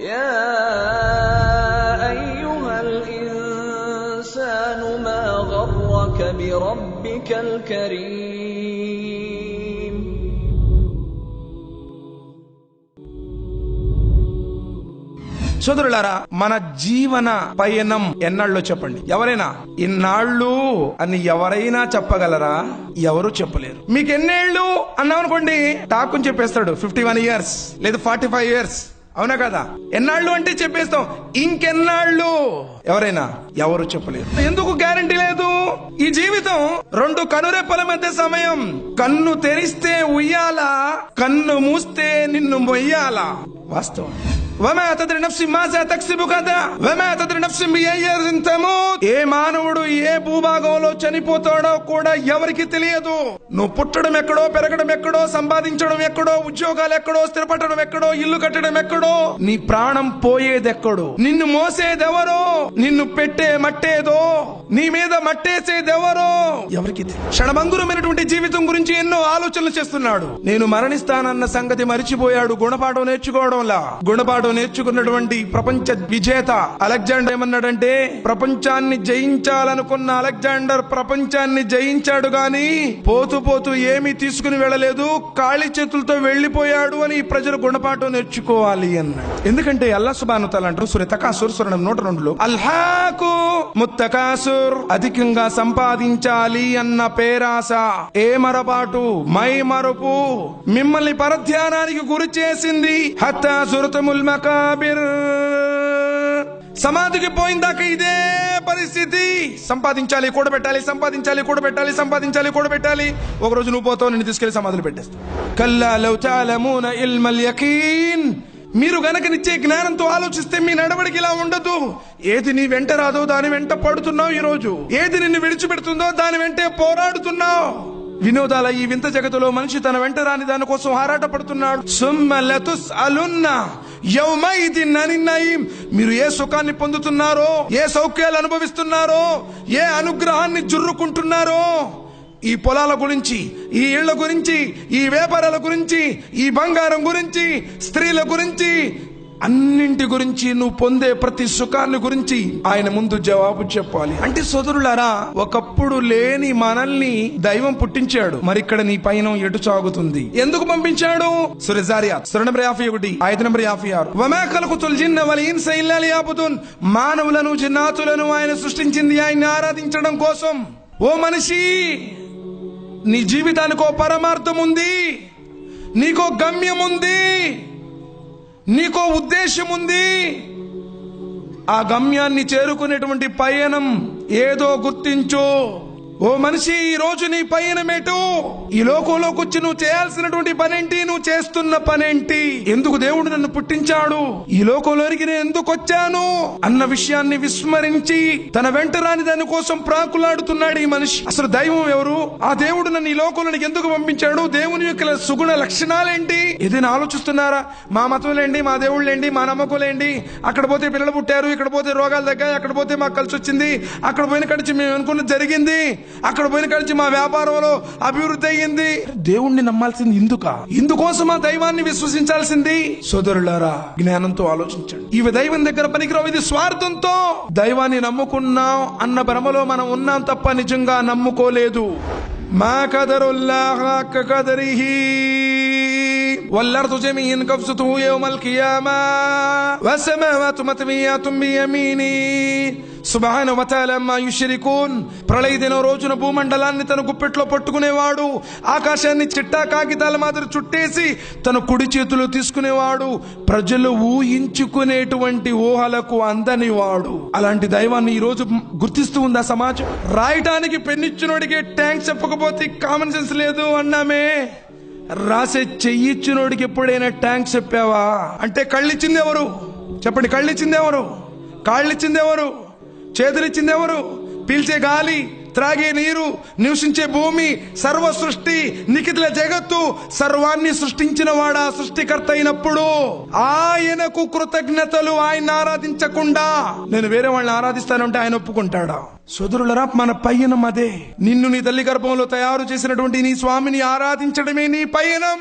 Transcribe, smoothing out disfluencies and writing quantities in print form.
يا أيها الإنسان ما غرك بربك الكريم. సోదరులారా, మన జీవన పయనం ఎన్నాళ్ళో చెప్పండి. ఎవరైనా ఇన్నాళ్ళు అని ఎవరైనా చెప్పగలరా? ఎవరు చెప్పలేరు. మీకు ఎన్నేళ్ళు అన్నామనుకోండి, టాకుని చెప్పేస్తాడు 51 years లేదు 45 years. అవునా కదా? ఎన్నాళ్ళు అంటే చెప్పేస్తాం. ఇంకెన్నాళ్ళు ఎవరైనా ఎవరు చెప్పలేరు. ఎందుకు గ్యారంటీ లేదు? ఈ జీవితం 2 కనురెప్పల మధ్య సమయం. కన్ను తెరిస్తే ఉయ్యాల, కన్ను మూస్తే నిన్ను మొయ్యాల. వాస్తవం. వమా తద్రి నఫ్సి మాజా తక్సిబు గదా వమా తద్రి నఫ్సి బిఅయ్యి అర్దిన్ తమూత్. ఏ మానవుడు ఏ భూభాగంలో చనిపోతాడో కూడా ఎవరికి తెలియదు. నువ్వు పుట్టడం ఎక్కడో, పెరగడం ఎక్కడో, సంపాదించడం ఎక్కడో, ఉద్యోగాలు ఎక్కడో, స్థిరపడడం ఎక్కడో, ఇల్లు కట్టడం ఎక్కడో, నీ ప్రాణం పోయేదెక్కడో, నిన్ను మోసేదెవరో, నిన్ను పెట్టే మట్టేదో, నీ మీద మట్టేసేదెవరో ఎవరికి తెలియదు. క్షణభంగురమైనటువంటి జీవితం గురించి ఎన్నో ఆలోచనలు చేస్తున్నాడు. నేను మరణిస్తానన్న సంగతి మరిచిపోయాడు. గుణపాఠం నేర్చుకోవడంలా. గుణపాఠం నేర్చుకున్నటువంటి ప్రపంచ విజేత అలెగ్జాండర్ ఏమన్నాడంటే, ప్రపంచాన్ని జయించాలనుకున్న అలెగ్జాండర్ ప్రపంచాన్ని జయించాడు గాని పోతూ పోతూ ఏమీ తీసుకుని వెళ్ళలేదు, ఖాళీ చేతులతో వెళ్లిపోయాడు అని ప్రజలు గుణపాఠం నేర్చుకోవాలి అన్నాడు. ఎందుకంటే అల్లాహ్ సుబ్హానహు వ తఆలా అంటారు సూరా తకాసుర్ సూరా 102లో, అల్హాకు ముత్తకాసుర్, అధికంగా సంపాదించాలి అన్న పేరాస, ఏ మరపాటు, మై మరుపు మిమ్మల్ని పరధ్యానానికి గురి చేసింది. హత్తా సురతముల్ మకాబిర్, సమాధికి పోయిందాకా ఇదే పరిస్థితి. సంపాదించాలి, కూడబెట్టాలి, సంపాదించాలి, కూడబెట్టాలి, సంపాదించాలి, కూడబెట్టాలి. ఒక రోజు నువ్వు పోతావు, నిన్ను తీసుకెళ్లి సమాధులు పెట్టేస్తావు. కల్లా లౌ తఅలమూన ఇల్మల్ యకీన్, మీరు గనక నిచ్చే జ్ఞానంతో ఆలోచిస్తే మీ నడవడికి ఇలా ఉండదు. ఏది నీ వెంట రాదో దాని వెంట పడుతున్నావు ఈ రోజు. ఏది నిన్ను విడిచిపెడుతుందో దాని వెంటే పోరాడుతున్నావు. వినోదాల ఈ వింత జగతులో మనిషి తన వెంట రాని దాని కోసం ఆరాటపడుతున్నాడు. సుమ్మ లతుస్అలున్న యౌమైదిన్ అనిన్ నయీం, మీరు ఏ సుఖాన్ని పొందుతున్నారో, ఏ సౌఖ్యాలు అనుభవిస్తున్నారో, ఏ అనుగ్రహాన్ని జుర్రుకుంటున్నారో, ఈ పొలాల గురించి, ఈ ఇళ్ల గురించి, ఈ వ్యాపారాల గురించి, ఈ బంగారం గురించి, స్త్రీల గురించి, అన్నింటి గురించి, నువ్వు పొందే ప్రతి సుఖాన్ని గురించి ఆయన ముందు జవాబు చెప్పాలి. అంటే సోదరులారా, ఒకప్పుడు లేని మనల్ని దైవం పుట్టించాడు. మరి ఇక్కడ నీ పయనం ఎటు సాగుతుంది? ఎందుకు పంపించాడు? సూరా జారియాత్ సూరా నంబర్ 51 ఆయత నంబర్ 56, వమా ఖలఖతుల్ జిన్న వల్ ఇన్స ఇల్లా లియఅబుదున్, మానవులను జిన్నాతులను ఆయన సృష్టించింది ఆయన్ని ఆరాధించడం కోసం. ఓ మనిషి, నీ జీవితానికో పరమార్థం ఉంది, నీకో గమ్యం ఉంది, నీకో ఉద్దేశం ఉంది. ఆ గమ్యాన్ని చేరుకునేటువంటి పయనం ఏదో గుర్తించు. ఓ మనిషి, ఈ రోజు నీ పయనమేటు? ఈ లోకంలోకి వచ్చి నువ్వు చేయాల్సినటువంటి పనేంటి? నువ్వు చేస్తున్న పనేంటి? ఎందుకు దేవుడు నన్ను పుట్టించాడు? ఈ లోకంలోనికి నేను ఎందుకు వచ్చాను అన్న విషయాన్ని విస్మరించి తన వెంట రాని దాని కోసం ప్రాకులాడుతున్నాడు ఈ మనిషి. అసలు దైవం ఎవరు? ఆ దేవుడు నన్ను ఈ లోకంలోనికి ఎందుకు పంపించాడు? దేవుని యొక్క సుగుణ లక్షణాలేంటి? ఏదైనా ఆలోచిస్తున్నారా? మా మతంలేండి, మా దేవుళ్ళేంటి, మా నమ్మకంలేంటి, అక్కడ పోతే పిల్లలు పుట్టారు, ఇక్కడ పోతే రోగాలు తగ్గాయి, అక్కడ పోతే మాకు కలిసి వచ్చింది, అక్కడ పోయిన కడిచి మేము అనుకున్నది జరిగింది, అక్కడ పోయిన కలిసి మా వ్యాపారంలో అభివృద్ధి అయ్యింది. దేవుణ్ణి నమ్మాల్సింది ఇందుకోసం ఆ దైవాన్ని విశ్వసించాల్సింది. సోదరులారా, జ్ఞానంతో ఆలోచించండి. ఇవి దైవం దగ్గర పనికిరావు, ఇది స్వార్థంతో. దైవాన్ని నమ్ముకున్నాం అన్న భ్రమలో మనం ఉన్నాం తప్ప నిజంగా నమ్ముకోలేదు. మా కదరుల్లాహ కదరిహి వల్అర్దు జమీఅన్ కబ్జతుహు యౌమల్ కియామా వస్సమావాతు మత్వియాతున్ బియమీని సుబ్హానహు వ తఆలా అమ్మా యుష్రికూన్. ప్రళయ దినం రోజున భూమండలాన్ని తన గుప్పెట్లో పట్టుకునేవాడు, ఆకాశాన్ని చిట్టా కాగితాల మాదిరి చుట్టేసి తన కుడి చేతులు తీసుకునేవాడు, ప్రజలు ఊహించుకునేటువంటి ఊహలకు అందని వాడు. అలాంటి దైవాన్ని ఈ రోజు గుర్తిస్తూ ఉందా సమాజం? రాయటానికి పెన్నిచ్చినోడికి ట్యాంక్స్ చెప్పకపోతే కామన్ సెన్స్ లేదు అన్నామే. రాసే చెయ్యిచ్చినోడికి ఎప్పుడైనా ట్యాంక్స్ చెప్పావా? అంటే కళ్ళిచ్చింది ఎవరు చెప్పండి? కళ్ళిచ్చింది ఎవరు? కాళ్ళిచ్చింది ఎవరు? చేతులిచ్చింది ఎవరు? పీల్చే గాలి, త్రాగే నీరు, నివసించే భూమి, సర్వ సృష్టి, నిఖిల జగత్తు, సర్వాన్ని సృష్టించిన వాడా సృష్టికర్త అయినప్పుడు ఆయనకు కృతజ్ఞతలు. ఆయన ఆరాధించకుండా నేను వేరే వాళ్ళని ఆరాధిస్తానంటే ఆయన ఒప్పుకుంటాడా? సోదరులరా, మన పయనం అదే. నిన్ను నీ తల్లి గర్భంలో తయారు చేసినటువంటి నీ స్వామిని ఆరాధించడమే నీ పయనం.